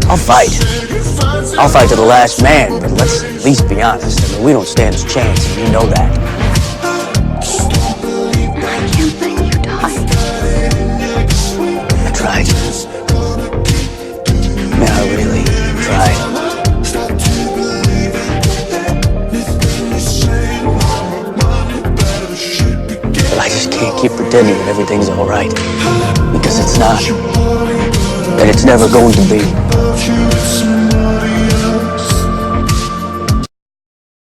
I'll fight. I'll fight to the last man, but let's at least be honest. I mean, we don't stand a chance, and you know that. I can't let you die. I tried. Man, I really tried. But I just can't keep pretending that everything's all right. Because it's not. And it's never going to be.